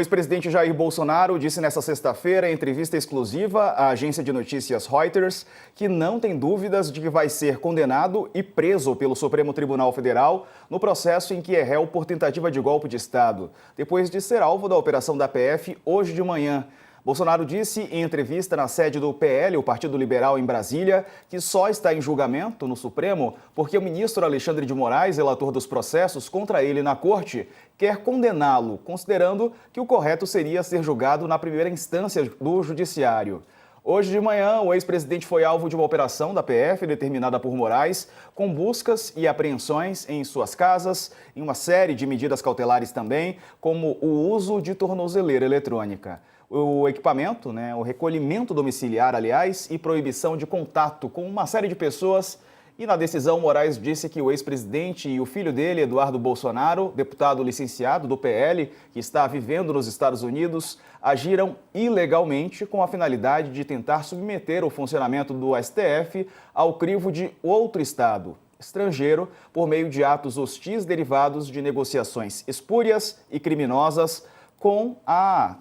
O ex-presidente Jair Bolsonaro disse nesta sexta-feira, em entrevista exclusiva à agência de notícias Reuters, que não tem dúvidas de que vai ser condenado e preso pelo Supremo Tribunal Federal no processo em que é réu por tentativa de golpe de Estado, depois de ser alvo da operação da PF hoje de manhã. Bolsonaro disse em entrevista na sede do PL, o Partido Liberal em Brasília, que só está em julgamento no Supremo porque o ministro Alexandre de Moraes, relator dos processos contra ele na corte, quer condená-lo, considerando que o correto seria ser julgado na primeira instância do Judiciário. Hoje de manhã, o ex-presidente foi alvo de uma operação da PF determinada por Moraes, com buscas e apreensões em suas casas, em uma série de medidas cautelares também, como o uso de tornozeleira eletrônica. O equipamento, o recolhimento domiciliar, aliás, e proibição de contato com uma série de pessoas. E na decisão, Moraes disse que o ex-presidente e o filho dele, Eduardo Bolsonaro, deputado licenciado do PL, que está vivendo nos Estados Unidos, agiram ilegalmente com a finalidade de tentar submeter o funcionamento do STF ao crivo de outro Estado estrangeiro por meio de atos hostis derivados de negociações espúrias e criminosas, com a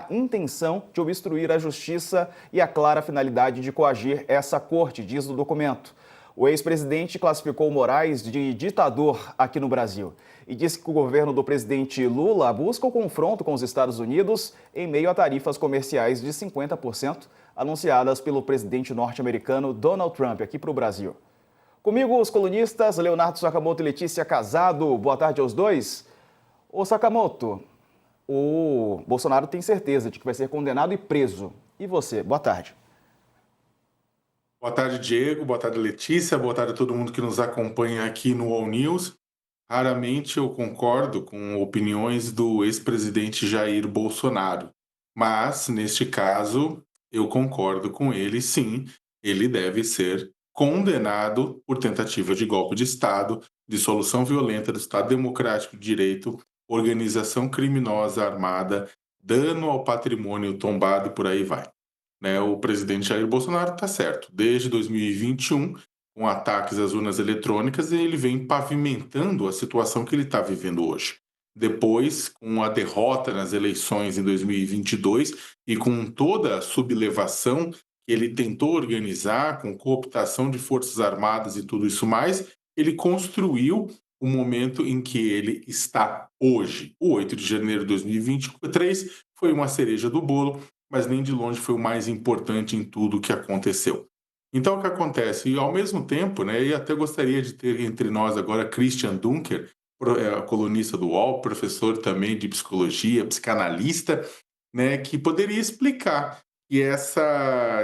intenção de obstruir a justiça e a clara finalidade de coagir essa corte, diz o documento. O ex-presidente classificou Moraes de ditador aqui no Brasil e disse que o governo do presidente Lula busca o confronto com os Estados Unidos em meio a tarifas comerciais de 50% anunciadas pelo presidente norte-americano Donald Trump aqui para o Brasil. Comigo, os colunistas Leonardo Sakamoto e Letícia Casado. Boa tarde aos dois. Ô Sakamoto, o Bolsonaro tem certeza de que vai ser condenado e preso. E você? Boa tarde. Boa tarde, Diego. Boa tarde, Letícia. Boa tarde a todo mundo que nos acompanha aqui no All News. Raramente eu concordo com opiniões do ex-presidente Jair Bolsonaro, mas, neste caso, eu concordo com ele, sim. Ele deve ser condenado por tentativa de golpe de Estado, dissolução violenta do Estado Democrático de Direito, organização criminosa armada, dano ao patrimônio tombado e por aí vai. O presidente Jair Bolsonaro está certo. Desde 2021, com ataques às urnas eletrônicas, ele vem pavimentando a situação que ele está vivendo hoje. Depois, com a derrota nas eleições em 2022 e com toda a sublevação que ele tentou organizar, com cooptação de forças armadas e tudo isso mais, ele construiu o momento em que ele está hoje. O 8 de janeiro de 2023 foi uma cereja do bolo, mas nem de longe foi o mais importante em tudo o que aconteceu. Então, o que acontece? E, ao mesmo tempo, e até gostaria de ter entre nós agora Christian Dunker, colunista do UOL, professor também de psicologia, psicanalista, que poderia explicar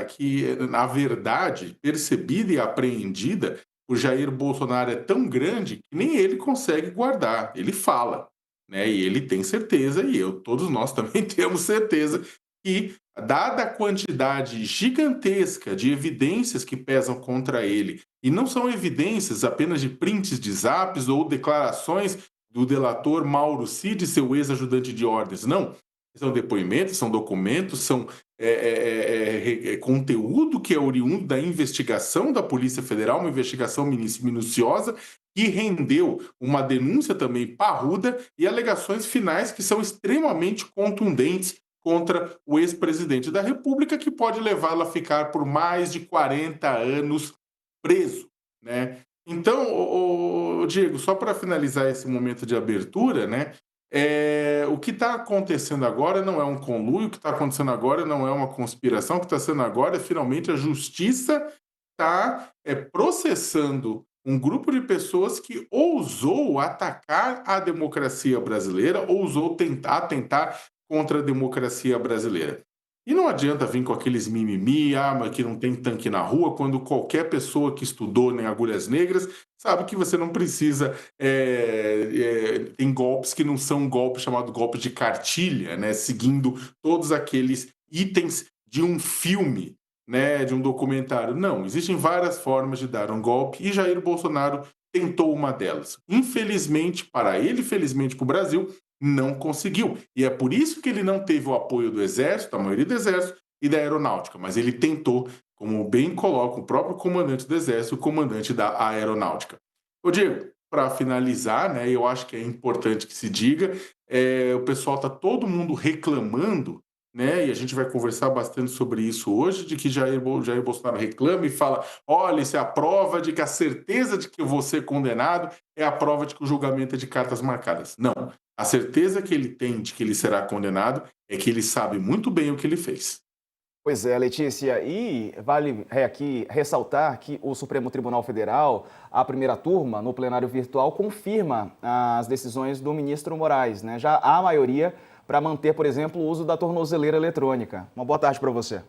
que, na verdade, percebida e apreendida, o Jair Bolsonaro é tão grande que nem ele consegue guardar. Ele fala, e ele tem certeza, e todos nós também temos certeza, que, dada a quantidade gigantesca de evidências que pesam contra ele, e não são evidências apenas de prints de zaps ou declarações do delator Mauro Cid, seu ex-ajudante de ordens, não. São depoimentos, são documentos, são conteúdo que é oriundo da investigação da Polícia Federal, uma investigação minuciosa, que rendeu uma denúncia também parruda e alegações finais que são extremamente contundentes contra o ex-presidente da República, que pode levá-lo a ficar por mais de 40 anos preso. Então, Diego, só para finalizar esse momento de abertura, o que está acontecendo agora não é um conluio, o que está acontecendo agora não é uma conspiração, o que está sendo agora é finalmente a justiça está processando um grupo de pessoas que ousou atacar a democracia brasileira, ousou atentar contra a democracia brasileira. E não adianta vir com aqueles mimimi, mas que não tem tanque na rua, quando qualquer pessoa que estudou em Agulhas Negras sabe que você não precisa... tem golpes que não são golpes chamado golpe de cartilha, seguindo todos aqueles itens de um filme, de um documentário. Não, existem várias formas de dar um golpe e Jair Bolsonaro tentou uma delas. Infelizmente para ele, felizmente para o Brasil, não conseguiu. E é por isso que ele não teve o apoio do Exército, da maioria do Exército e da Aeronáutica. Mas ele tentou, como bem coloca o próprio comandante do Exército, o comandante da Aeronáutica. Ô Diego, para finalizar, né, eu acho que é importante que se diga, o pessoal está todo mundo reclamando, né, e a gente vai conversar bastante sobre isso hoje, de que Jair Bolsonaro reclama e fala: olha, isso é a prova de que a certeza de que eu vou ser condenado é a prova de que o julgamento é de cartas marcadas. Não. A certeza que ele tem de que ele será condenado é que ele sabe muito bem o que ele fez. Pois é, Letícia, e vale aqui ressaltar que o Supremo Tribunal Federal, a primeira turma, no plenário virtual, confirma as decisões do ministro Moraes, né? Já há maioria para manter, por exemplo, o uso da tornozeleira eletrônica. Uma boa tarde para você.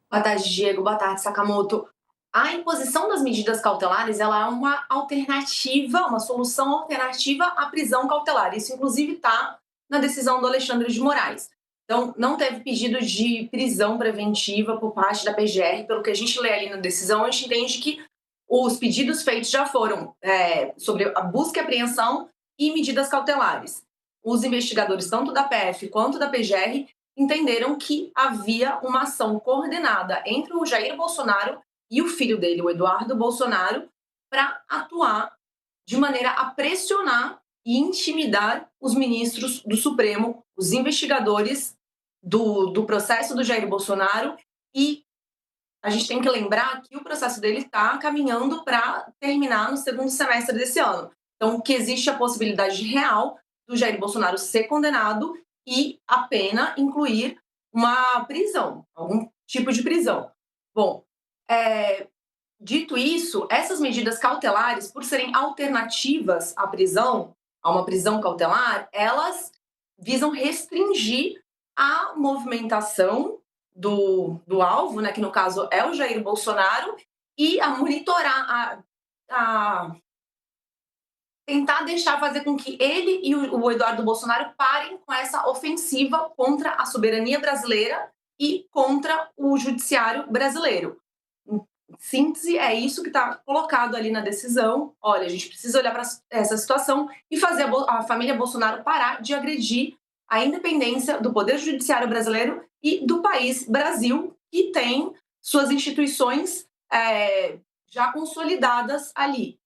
Boa tarde, Diego. Boa tarde, Sakamoto. A imposição das medidas cautelares ela é uma alternativa, uma solução alternativa à prisão cautelar. Isso, inclusive, está na decisão do Alexandre de Moraes. Então, não teve pedido de prisão preventiva por parte da PGR. Pelo que a gente lê ali na decisão, a gente entende que os pedidos feitos já foram sobre a busca e apreensão e medidas cautelares. Os investigadores, tanto da PF quanto da PGR, entenderam que havia uma ação coordenada entre o Jair Bolsonaro e o filho dele, o Eduardo Bolsonaro, para atuar de maneira a pressionar e intimidar os ministros do Supremo, os investigadores do processo do Jair Bolsonaro. E a gente tem que lembrar que o processo dele está caminhando para terminar no segundo semestre desse ano. Então, que existe a possibilidade real do Jair Bolsonaro ser condenado e a pena incluir uma prisão, algum tipo de prisão. Bom, dito isso, essas medidas cautelares, por serem alternativas à prisão, a uma prisão cautelar, elas visam restringir a movimentação do alvo, né, que no caso é o Jair Bolsonaro, e a monitorar, a tentar deixar fazer com que ele e o Eduardo Bolsonaro parem com essa ofensiva contra a soberania brasileira e contra o judiciário brasileiro. Em síntese, é isso que está colocado ali na decisão. Olha, a gente precisa olhar para essa situação e fazer a família Bolsonaro parar de agredir a independência do Poder Judiciário brasileiro e do país Brasil, que tem suas instituições já consolidadas ali.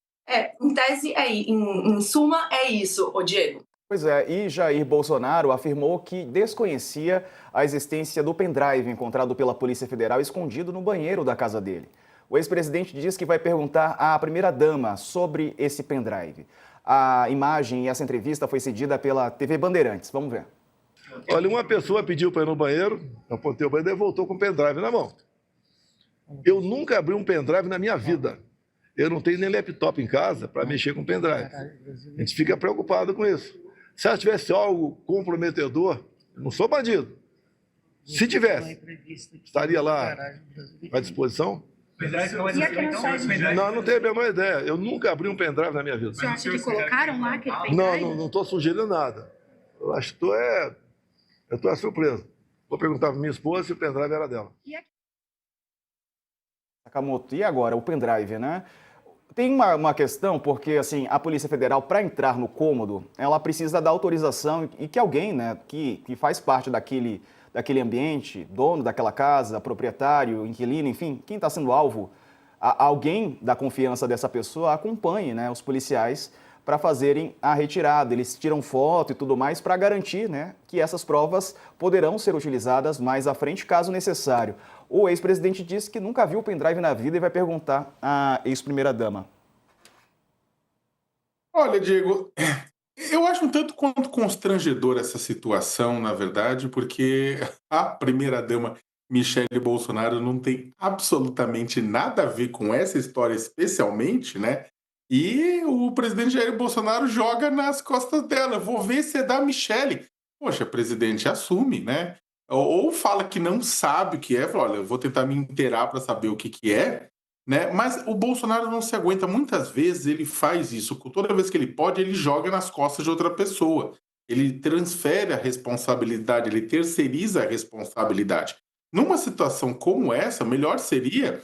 Em tese, em suma, é isso, Diego. Pois é, e Jair Bolsonaro afirmou que desconhecia a existência do pendrive encontrado pela Polícia Federal escondido no banheiro da casa dele. O ex-presidente diz que vai perguntar à primeira-dama sobre esse pendrive. A imagem e essa entrevista foi cedida pela TV Bandeirantes. Vamos ver. Olha, uma pessoa pediu para ir no banheiro, eu apontei o banheiro e voltou com o pendrive na mão. Eu nunca abri um pendrive na minha vida. Eu não tenho nem laptop em casa para mexer com pendrive. A gente fica preocupado com isso. Se ela tivesse algo comprometedor, eu não sou bandido. Se tivesse, estaria lá à disposição? Não tenho a menor ideia. Eu nunca abri um pendrive na minha vida. Você acha que colocaram lá aquele pendrive? Não estou sugerindo nada. Eu acho que estou surpreso. Vou perguntar para minha esposa se o pendrive era dela. Sakamoto, e agora o pendrive, né? Tem uma questão, porque assim, a Polícia Federal, para entrar no cômodo, ela precisa da autorização e que alguém, né, que faz parte daquele ambiente, dono daquela casa, proprietário, inquilino, enfim, quem está sendo alvo, alguém da confiança dessa pessoa acompanhe, né, os policiais para fazerem a retirada. Eles tiram foto e tudo mais para garantir, né, que essas provas poderão ser utilizadas mais à frente, caso necessário. O ex-presidente disse que nunca viu o pendrive na vida e vai perguntar à ex-primeira-dama. Olha, Diego, eu acho um tanto quanto constrangedor essa situação, na verdade, porque a primeira-dama Michele Bolsonaro não tem absolutamente nada a ver com essa história especialmente, né? E o presidente Jair Bolsonaro joga nas costas dela. Vou ver se é da Michele. Poxa, presidente, assume, né? Ou fala que não sabe o que é, fala, olha, eu vou tentar me inteirar para saber o que é, né? Mas o Bolsonaro não se aguenta. Muitas vezes ele faz isso. Toda vez que ele pode, ele joga nas costas de outra pessoa. Ele transfere a responsabilidade, ele terceiriza a responsabilidade. Numa situação como essa, melhor seria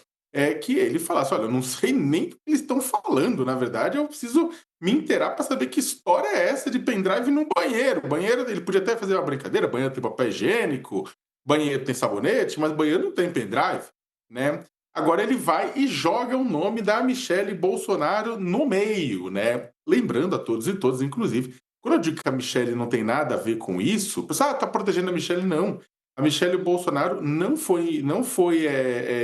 que ele falasse, olha, eu não sei nem o que eles estão falando, na verdade, eu preciso me inteirar para saber que história é essa de pendrive no banheiro. Banheiro, ele podia até fazer uma brincadeira, banheiro tem papel higiênico, banheiro tem sabonete, mas banheiro não tem pendrive, né? Agora ele vai e joga o nome da Michelle Bolsonaro no meio, né? Lembrando a todos e todas, inclusive, quando eu digo que a Michelle não tem nada a ver com isso, o pessoal está protegendo a Michelle, não. A Michelle Bolsonaro não foi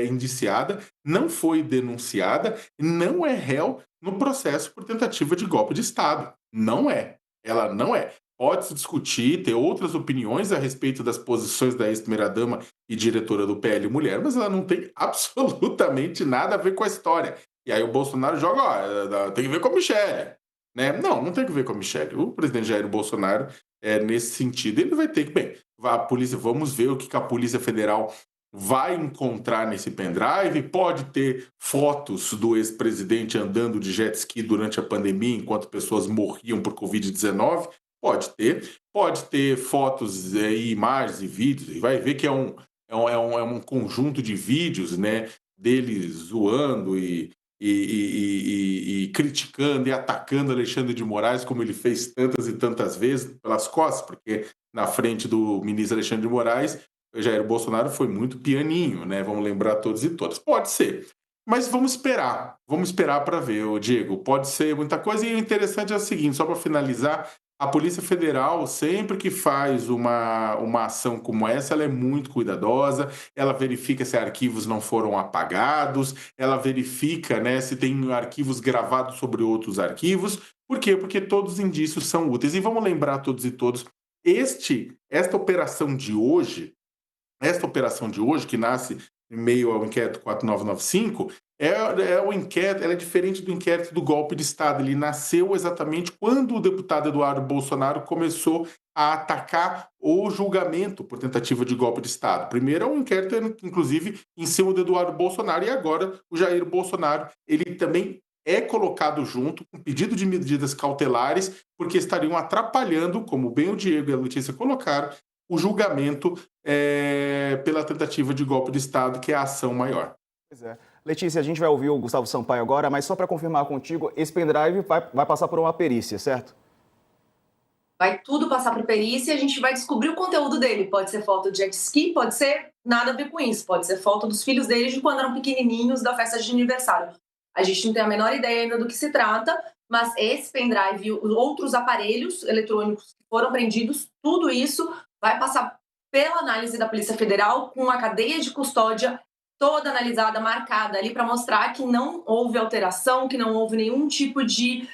indiciada, não foi denunciada, não é réu no processo por tentativa de golpe de Estado. Não é. Ela não é. Pode-se discutir, ter outras opiniões a respeito das posições da ex-primeira-dama e diretora do PL Mulher, mas ela não tem absolutamente nada a ver com a história. E aí o Bolsonaro joga, ó, tem que ver com a Michelle. Né? Não, não tem que ver com a Michelle. O presidente Jair Bolsonaro, nesse sentido, ele vai ter que, bem, a polícia, vamos ver o que a Polícia Federal vai encontrar nesse pendrive. Pode ter fotos do ex-presidente andando de jet ski durante a pandemia, enquanto pessoas morriam por Covid-19. Pode ter fotos e imagens e vídeos, e vai ver que é um conjunto de vídeos, né, dele zoando e criticando e atacando Alexandre de Moraes, como ele fez tantas e tantas vezes pelas costas, porque na frente do ministro Alexandre de Moraes, Jair Bolsonaro foi muito pianinho, né? Vamos lembrar todos e todas. Pode ser. Mas vamos esperar para ver, Diego. Pode ser muita coisa. E o interessante é o seguinte, só para finalizar, a Polícia Federal, sempre que faz uma ação como essa, ela é muito cuidadosa, ela verifica se arquivos não foram apagados, ela verifica, né, se tem arquivos gravados sobre outros arquivos. Por quê? Porque todos os indícios são úteis. E vamos lembrar todos e todos, esta operação de hoje, que nasce em meio ao inquérito 4995, o inquérito, ela é diferente do inquérito do golpe de Estado. Ele nasceu exatamente quando o deputado Eduardo Bolsonaro começou a atacar o julgamento por tentativa de golpe de Estado. Primeiro é um inquérito, inclusive, em cima do Eduardo Bolsonaro, e agora o Jair Bolsonaro, ele também é colocado junto com pedido de medidas cautelares, porque estariam atrapalhando, como bem o Diego e a Letícia colocaram, o julgamento pela tentativa de golpe de Estado, que é a ação maior. Pois é. Letícia, a gente vai ouvir o Gustavo Sampaio agora, mas só para confirmar contigo, esse pendrive vai passar por uma perícia, certo? Vai tudo passar para perícia e a gente vai descobrir o conteúdo dele. Pode ser foto de jet ski, pode ser nada a ver com isso. Pode ser foto dos filhos dele de quando eram pequenininhos, da festa de aniversário. A gente não tem a menor ideia ainda do que se trata, mas esse pendrive e outros aparelhos eletrônicos que foram apreendidos, tudo isso vai passar pela análise da Polícia Federal com uma cadeia de custódia toda analisada, marcada ali para mostrar que não houve alteração, que não houve nenhum tipo de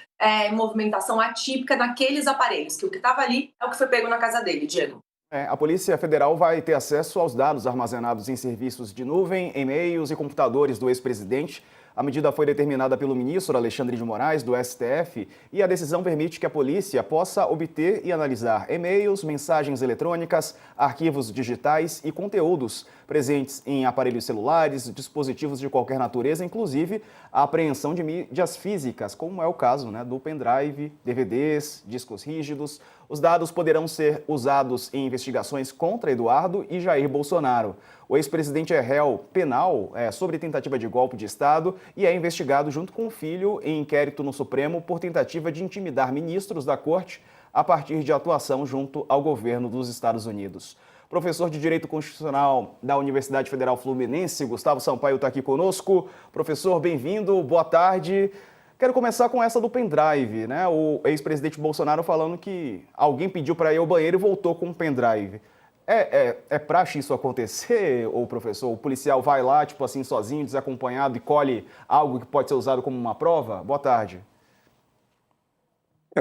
movimentação atípica naqueles aparelhos, que o que estava ali é o que foi pego na casa dele, Diego. A Polícia Federal vai ter acesso aos dados armazenados em serviços de nuvem, e-mails e computadores do ex-presidente. A medida foi determinada pelo ministro Alexandre de Moraes, do STF, e a decisão permite que a polícia possa obter e analisar e-mails, mensagens eletrônicas, arquivos digitais e conteúdos presentes em aparelhos celulares, dispositivos de qualquer natureza, inclusive a apreensão de mídias físicas, como é o caso, né, do pendrive, DVDs, discos rígidos. Os dados poderão ser usados em investigações contra Eduardo e Jair Bolsonaro. O ex-presidente é réu penal sobre tentativa de golpe de Estado e é investigado junto com o filho em inquérito no Supremo por tentativa de intimidar ministros da Corte a partir de atuação junto ao governo dos Estados Unidos. Professor de Direito Constitucional da Universidade Federal Fluminense, Gustavo Sampaio, está aqui conosco. Professor, bem-vindo, boa tarde. Quero começar com essa do pendrive, né? O ex-presidente Bolsonaro falando que alguém pediu para ir ao banheiro e voltou com um pendrive. É praxe isso acontecer, ou professor? O policial vai lá, tipo assim, sozinho, desacompanhado e colhe algo que pode ser usado como uma prova? Boa tarde.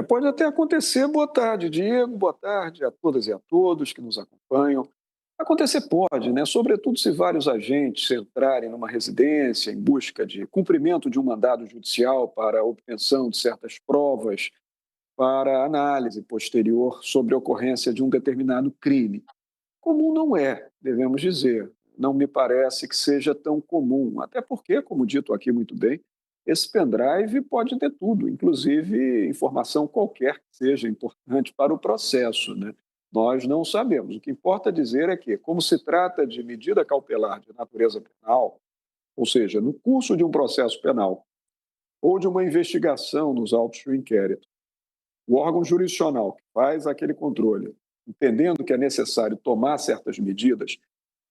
Pode até acontecer. Boa tarde, Diego. Boa tarde a todas e a todos que nos acompanham. Acontecer pode, né? Sobretudo se vários agentes entrarem numa residência em busca de cumprimento de um mandado judicial para a obtenção de certas provas para análise posterior sobre a ocorrência de um determinado crime. Comum não é, devemos dizer. Não me parece que seja tão comum, até porque, como dito aqui muito bem, esse pendrive pode ter tudo, inclusive informação qualquer que seja importante para o processo, né? Nós não sabemos. O que importa dizer é que, como se trata de medida cautelar de natureza penal, ou seja, no curso de um processo penal ou de uma investigação nos autos do inquérito, o órgão jurisdicional que faz aquele controle, entendendo que é necessário tomar certas medidas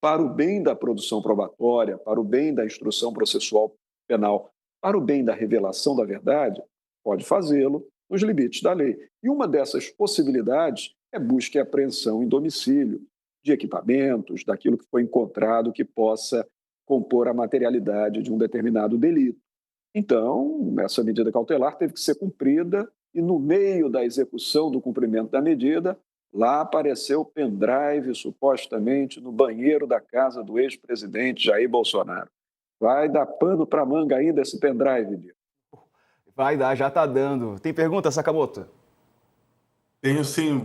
para o bem da produção probatória, para o bem da instrução processual penal, para o bem da revelação da verdade, pode fazê-lo nos limites da lei. E uma dessas possibilidades é busca e apreensão em domicílio de equipamentos, daquilo que foi encontrado que possa compor a materialidade de um determinado delito. Então, essa medida cautelar teve que ser cumprida e, no meio da execução do cumprimento da medida, lá apareceu o pendrive, supostamente, no banheiro da casa do ex-presidente Jair Bolsonaro. Vai dar pano para manga ainda esse pendrive, Diego. Vai dar, já está dando. Tem pergunta, Sakamoto? Tenho sim.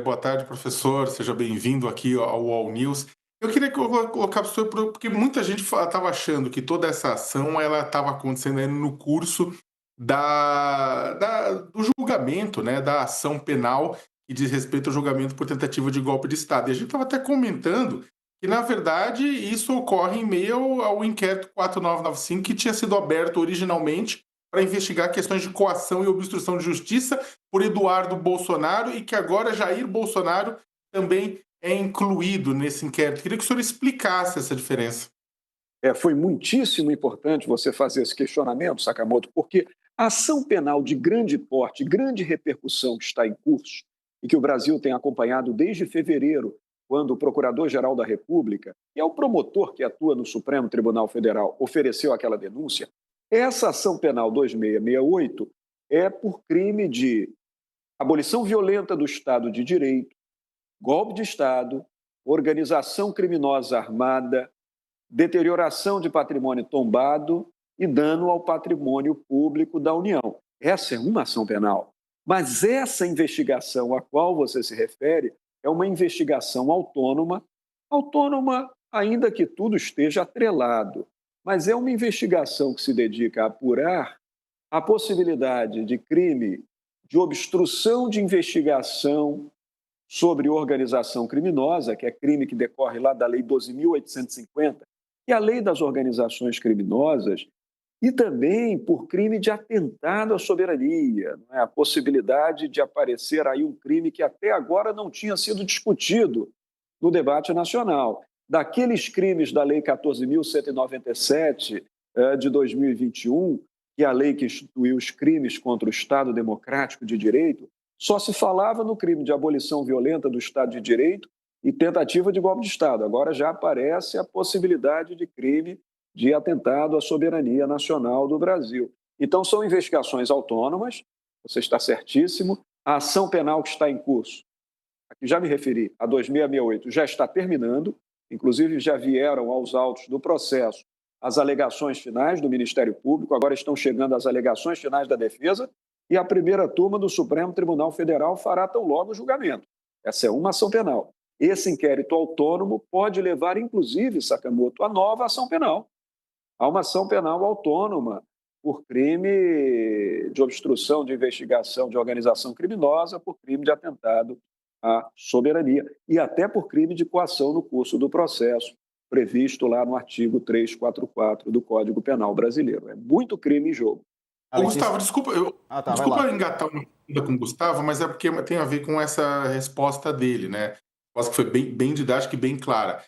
Boa tarde, professor. Seja bem-vindo aqui ao All News. Eu queria colocar para o senhor, porque muita gente estava achando que toda essa ação estava acontecendo aí no curso do julgamento, né, da ação penal que diz respeito ao julgamento por tentativa de golpe de Estado. E a gente estava até comentando que, na verdade, isso ocorre em meio ao inquérito 4995, que tinha sido aberto originalmente para investigar questões de coação e obstrução de justiça por Eduardo Bolsonaro e que agora Jair Bolsonaro também é incluído nesse inquérito. Queria que o senhor explicasse essa diferença. Foi muitíssimo importante você fazer esse questionamento, Sakamoto, porque a ação penal de grande porte, grande repercussão que está em curso e que o Brasil tem acompanhado desde fevereiro, quando o Procurador-Geral da República, que é o promotor que atua no Supremo Tribunal Federal, ofereceu aquela denúncia, essa ação penal 2668 é por crime de abolição violenta do Estado de Direito, golpe de Estado, organização criminosa armada, deterioração de patrimônio tombado e dano ao patrimônio público da União. Essa é uma ação penal. Mas essa investigação a qual você se refere é uma investigação autônoma, ainda que tudo esteja atrelado, mas é uma investigação que se dedica a apurar a possibilidade de crime de obstrução de investigação sobre organização criminosa, que é crime que decorre lá da Lei 12.850, e a Lei das Organizações Criminosas, e também por crime de atentado à soberania, não é? A possibilidade de aparecer aí um crime que até agora não tinha sido discutido no debate nacional. Daqueles crimes da Lei 14.197 de 2021, que é a lei que instituiu os crimes contra o Estado Democrático de Direito, só se falava no crime de abolição violenta do Estado de Direito e tentativa de golpe de Estado. Agora já aparece a possibilidade de crime de atentado à soberania nacional do Brasil. Então, são investigações autônomas, você está certíssimo. A ação penal que está em curso, a que já me referi, a 2668, já está terminando, inclusive já vieram aos autos do processo as alegações finais do Ministério Público, agora estão chegando as alegações finais da defesa, e a primeira turma do Supremo Tribunal Federal fará tão logo o julgamento. Essa é uma ação penal. Esse inquérito autônomo pode levar, inclusive, Sakamoto, a nova ação penal. Há uma ação penal autônoma por crime de obstrução de investigação de organização criminosa, por crime de atentado à soberania e até por crime de coação no curso do processo, previsto lá no artigo 344 do Código Penal brasileiro. É muito crime em jogo. Ô, Gustavo, desculpa, desculpa engatar uma pergunta com o Gustavo, mas é porque tem a ver com essa resposta dele, né? Resposta que foi bem didática e bem clara.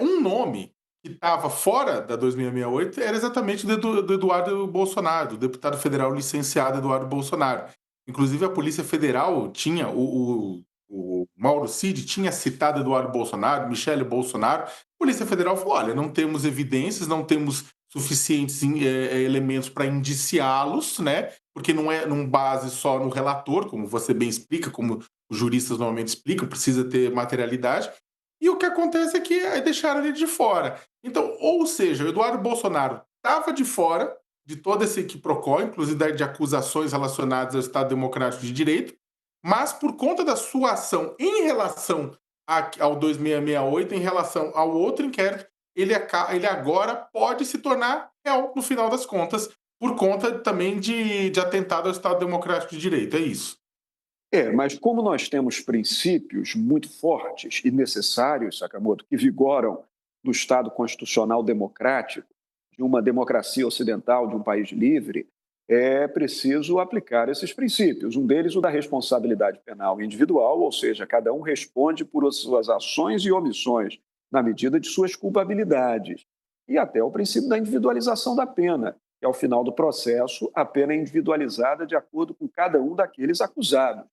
Um nome que estava fora da 2668 era exatamente do Eduardo Bolsonaro, do deputado federal licenciado Eduardo Bolsonaro. Inclusive, a Polícia Federal tinha, o Mauro Cid tinha citado Eduardo Bolsonaro, Michele Bolsonaro. A Polícia Federal falou, olha, não temos evidências, não temos suficientes elementos para indiciá-los, né? Porque não base só no relator, como você bem explica, como os juristas normalmente explicam, precisa ter materialidade. E o que acontece é que deixaram ele de fora. Então, ou seja, o Eduardo Bolsonaro estava de fora de todo esse quiprocó, inclusive de acusações relacionadas ao Estado Democrático de Direito, mas por conta da sua ação em relação ao 2668, em relação ao outro inquérito, ele agora pode se tornar réu, no final das contas, por conta também de atentado ao Estado Democrático de Direito. É isso. Mas como nós temos princípios muito fortes e necessários, Sakamoto, que vigoram no Estado constitucional democrático, de uma democracia ocidental, de um país livre, é preciso aplicar esses princípios. Um deles, o da responsabilidade penal individual, ou seja, cada um responde por suas ações e omissões na medida de suas culpabilidades, e até o princípio da individualização da pena, que ao final do processo a pena é individualizada de acordo com cada um daqueles acusados.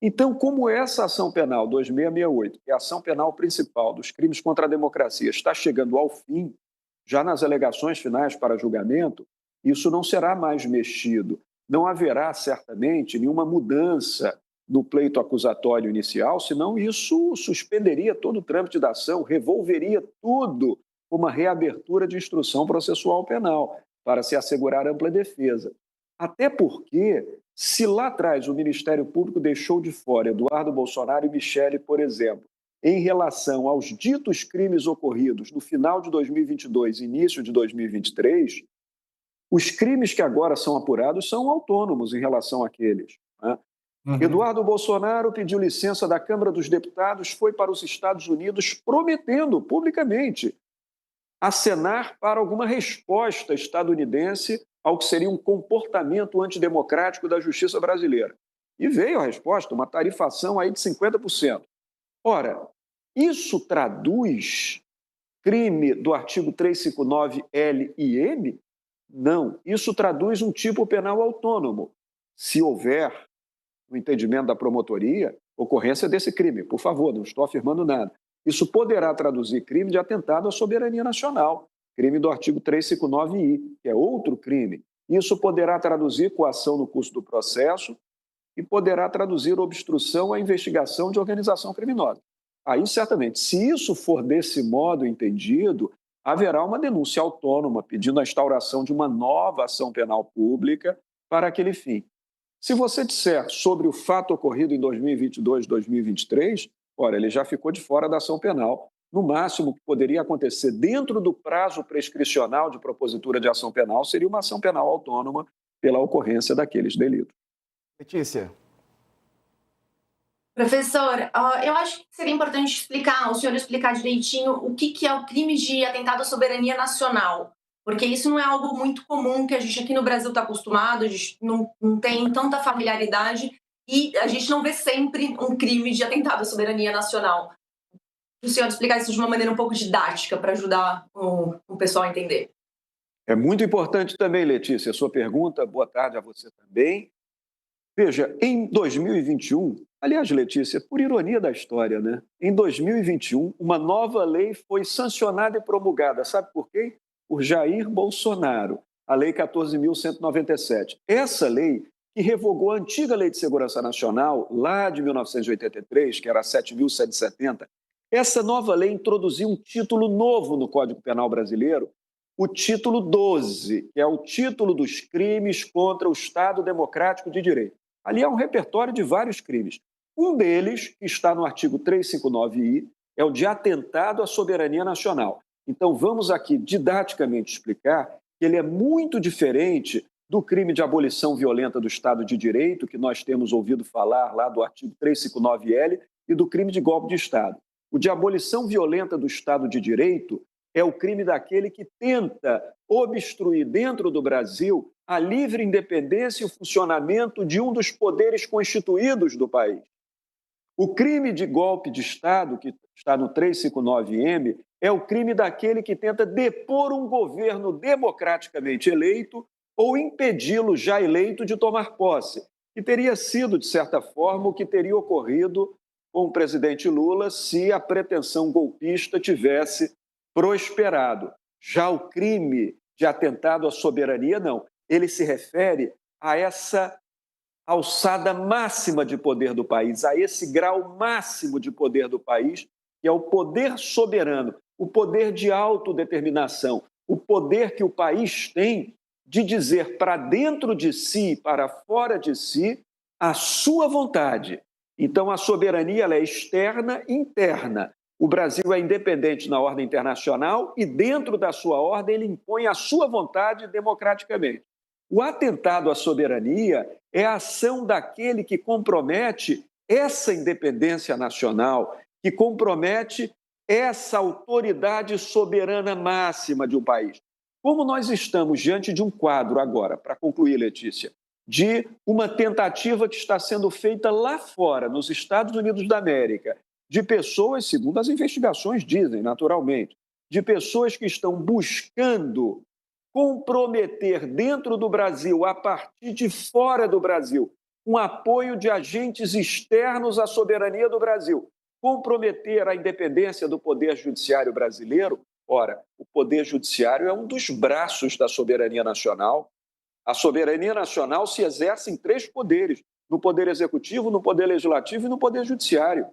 Então, como essa ação penal 2668, que é a ação penal principal dos crimes contra a democracia, está chegando ao fim, já nas alegações finais para julgamento, isso não será mais mexido. Não haverá, certamente, nenhuma mudança no pleito acusatório inicial, senão isso suspenderia todo o trâmite da ação, revolveria tudo com uma reabertura de instrução processual penal, para se assegurar ampla defesa. Até porque, se lá atrás o Ministério Público deixou de fora Eduardo Bolsonaro e Michele, por exemplo, em relação aos ditos crimes ocorridos no final de 2022 e início de 2023, os crimes que agora são apurados são autônomos em relação àqueles, né? Eduardo Bolsonaro pediu licença da Câmara dos Deputados, foi para os Estados Unidos prometendo publicamente acenar para alguma resposta estadunidense ao que seria um comportamento antidemocrático da justiça brasileira. E veio a resposta, uma tarifação aí de 50%. Ora, isso traduz crime do artigo 359L e M? Não, isso traduz um tipo penal autônomo. Se houver, no entendimento da promotoria, ocorrência desse crime, por favor, não estou afirmando nada. Isso poderá traduzir crime de atentado à soberania nacional, crime do artigo 359I, que é outro crime. Isso poderá traduzir coação no curso do processo e poderá traduzir obstrução à investigação de organização criminosa. Aí, certamente, se isso for desse modo entendido, haverá uma denúncia autônoma pedindo a instauração de uma nova ação penal pública para aquele fim. Se você disser sobre o fato ocorrido em 2022, 2023, ora, ele já ficou de fora da ação penal. No máximo, o que poderia acontecer dentro do prazo prescricional de propositura de ação penal seria uma ação penal autônoma pela ocorrência daqueles delitos. Letícia. Professor, eu acho que seria importante o senhor explicar direitinho o que é o crime de atentado à soberania nacional, porque isso não é algo muito comum que a gente aqui no Brasil está acostumado, a gente não tem tanta familiaridade e a gente não vê sempre um crime de atentado à soberania nacional. O senhor explicar isso de uma maneira um pouco didática para ajudar o pessoal a entender. É muito importante também, Letícia, a sua pergunta. Boa tarde a você também. Veja, em 2021, aliás, Letícia, por ironia da história, né? Em 2021, uma nova lei foi sancionada e promulgada. Sabe por quê? Por Jair Bolsonaro, a Lei 14.197. Essa lei, que revogou a antiga Lei de Segurança Nacional, lá de 1983, que era a 7.170, essa nova lei introduziu um título novo no Código Penal brasileiro, o título 12, que é o título dos crimes contra o Estado Democrático de Direito. Ali há um repertório de vários crimes. Um deles, que está no artigo 359I, é o de atentado à soberania nacional. Então, vamos aqui didaticamente explicar que ele é muito diferente do crime de abolição violenta do Estado de Direito, que nós temos ouvido falar lá do artigo 359L, e do crime de golpe de Estado. O de abolição violenta do Estado de Direito é o crime daquele que tenta obstruir dentro do Brasil a livre independência e o funcionamento de um dos poderes constituídos do país. O crime de golpe de Estado, que está no 359M, é o crime daquele que tenta depor um governo democraticamente eleito ou impedi-lo já eleito de tomar posse, que teria sido, de certa forma, o que teria ocorrido com o presidente Lula se a pretensão golpista tivesse prosperado. Já o crime de atentado à soberania, não. Ele se refere a essa alçada máxima de poder do país, a esse grau máximo de poder do país, que é o poder soberano, o poder de autodeterminação, o poder que o país tem de dizer para dentro de si, para fora de si, a sua vontade. Então, a soberania ela é externa e interna. O Brasil é independente na ordem internacional e, dentro da sua ordem, ele impõe a sua vontade democraticamente. O atentado à soberania é a ação daquele que compromete essa independência nacional, que compromete essa autoridade soberana máxima de um país. Como nós estamos diante de um quadro agora, para concluir, Letícia, de uma tentativa que está sendo feita lá fora, nos Estados Unidos da América, de pessoas, segundo as investigações dizem, naturalmente, de pessoas que estão buscando comprometer dentro do Brasil, a partir de fora do Brasil, um apoio de agentes externos à soberania do Brasil, comprometer a independência do Poder Judiciário brasileiro. Ora, o Poder Judiciário é um dos braços da soberania nacional. A soberania nacional se exerce em 3 poderes: no Poder Executivo, no Poder Legislativo e no Poder Judiciário.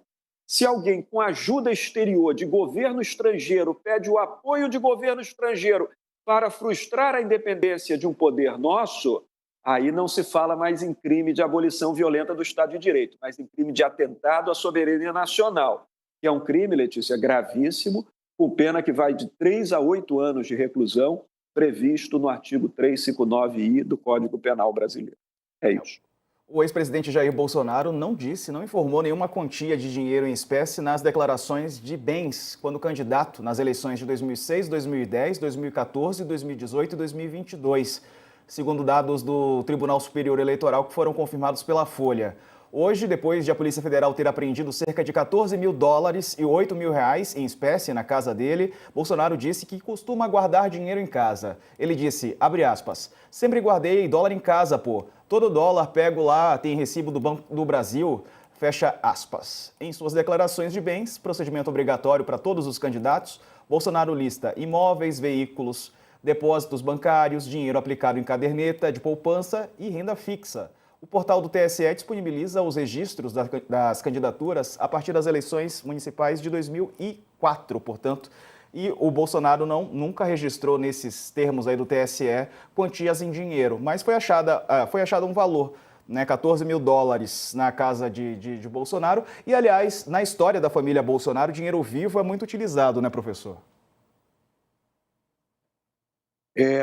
Se alguém com ajuda exterior de governo estrangeiro pede o apoio de governo estrangeiro para frustrar a independência de um poder nosso, aí não se fala mais em crime de abolição violenta do Estado de Direito, mas em crime de atentado à soberania nacional, que é um crime, Letícia, gravíssimo, com pena que vai de 3 a 8 anos de reclusão, previsto no artigo 359-I do Código Penal brasileiro. É isso. O ex-presidente Jair Bolsonaro não informou nenhuma quantia de dinheiro em espécie nas declarações de bens quando candidato nas eleições de 2006, 2010, 2014, 2018 e 2022, segundo dados do Tribunal Superior Eleitoral que foram confirmados pela Folha. Hoje, depois de a Polícia Federal ter apreendido cerca de 14 mil dólares e 8 mil reais em espécie na casa dele, Bolsonaro disse que costuma guardar dinheiro em casa. Ele disse, abre aspas, sempre guardei dólar em casa, pô. Todo dólar pego lá, tem recibo do Banco do Brasil, fecha aspas. Em suas declarações de bens, procedimento obrigatório para todos os candidatos, Bolsonaro lista imóveis, veículos, depósitos bancários, dinheiro aplicado em caderneta de poupança e renda fixa. O portal do TSE disponibiliza os registros das candidaturas a partir das eleições municipais de 2004, portanto, e o Bolsonaro nunca registrou nesses termos aí do TSE quantias em dinheiro, mas foi achado um valor, né, 14 mil dólares na casa de Bolsonaro. E, aliás, na história da família Bolsonaro, dinheiro vivo é muito utilizado, né, professor?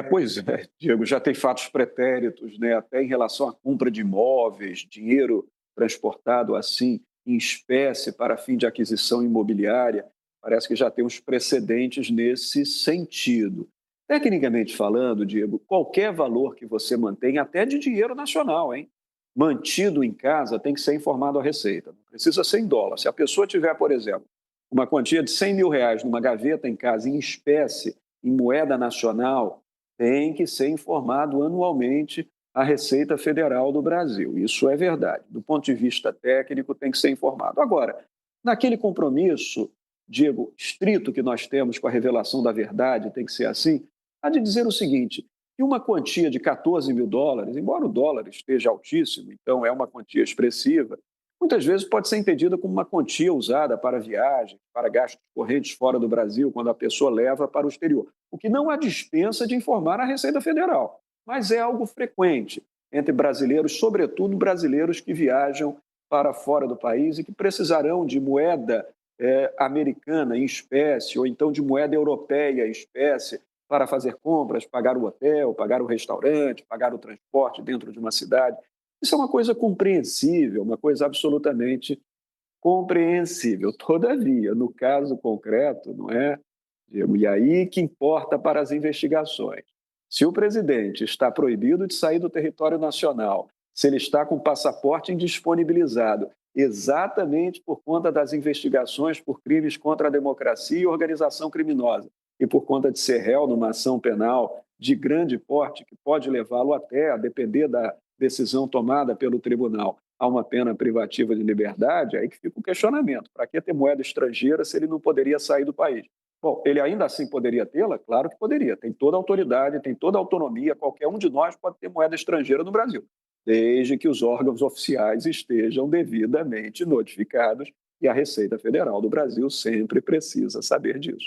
Pois é, Diego, já tem fatos pretéritos, né, até em relação à compra de imóveis, dinheiro transportado assim em espécie para fim de aquisição imobiliária. Parece que já tem uns precedentes nesse sentido. Tecnicamente falando, Diego, qualquer valor que você mantém, até de dinheiro nacional, hein, mantido em casa, tem que ser informado à Receita. Não precisa ser em dólar. Se a pessoa tiver, por exemplo, uma quantia de 100 mil reais numa gaveta em casa, em espécie, em moeda nacional, tem que ser informado anualmente à Receita Federal do Brasil. Isso é verdade. Do ponto de vista técnico, tem que ser informado. Agora, naquele compromisso, Diego, estrito que nós temos com a revelação da verdade, tem que ser assim, há de dizer o seguinte, que uma quantia de 14 mil dólares, embora o dólar esteja altíssimo, então é uma quantia expressiva, muitas vezes pode ser entendida como uma quantia usada para viagem, para gastos correntes fora do Brasil, quando a pessoa leva para o exterior. O que não há dispensa de informar a Receita Federal, mas é algo frequente entre brasileiros, sobretudo brasileiros que viajam para fora do país e que precisarão de moeda americana em espécie ou então de moeda europeia em espécie para fazer compras, pagar o hotel, pagar o restaurante, pagar o transporte dentro de uma cidade. Isso é uma coisa compreensível, uma coisa absolutamente compreensível. Todavia, no caso concreto, não é? E aí que importa para as investigações. Se o presidente está proibido de sair do território nacional, se ele está com o passaporte indisponibilizado, exatamente por conta das investigações por crimes contra a democracia e organização criminosa, e por conta de ser réu numa ação penal de grande porte, que pode levá-lo até, a depender da decisão tomada pelo tribunal, a uma pena privativa de liberdade, aí que fica o questionamento. Para que ter moeda estrangeira se ele não poderia sair do país? Bom, ele ainda assim poderia tê-la? Claro que poderia. Tem toda a autoridade, tem toda a autonomia. Qualquer um de nós pode ter moeda estrangeira no Brasil, desde que os órgãos oficiais estejam devidamente notificados, e a Receita Federal do Brasil sempre precisa saber disso.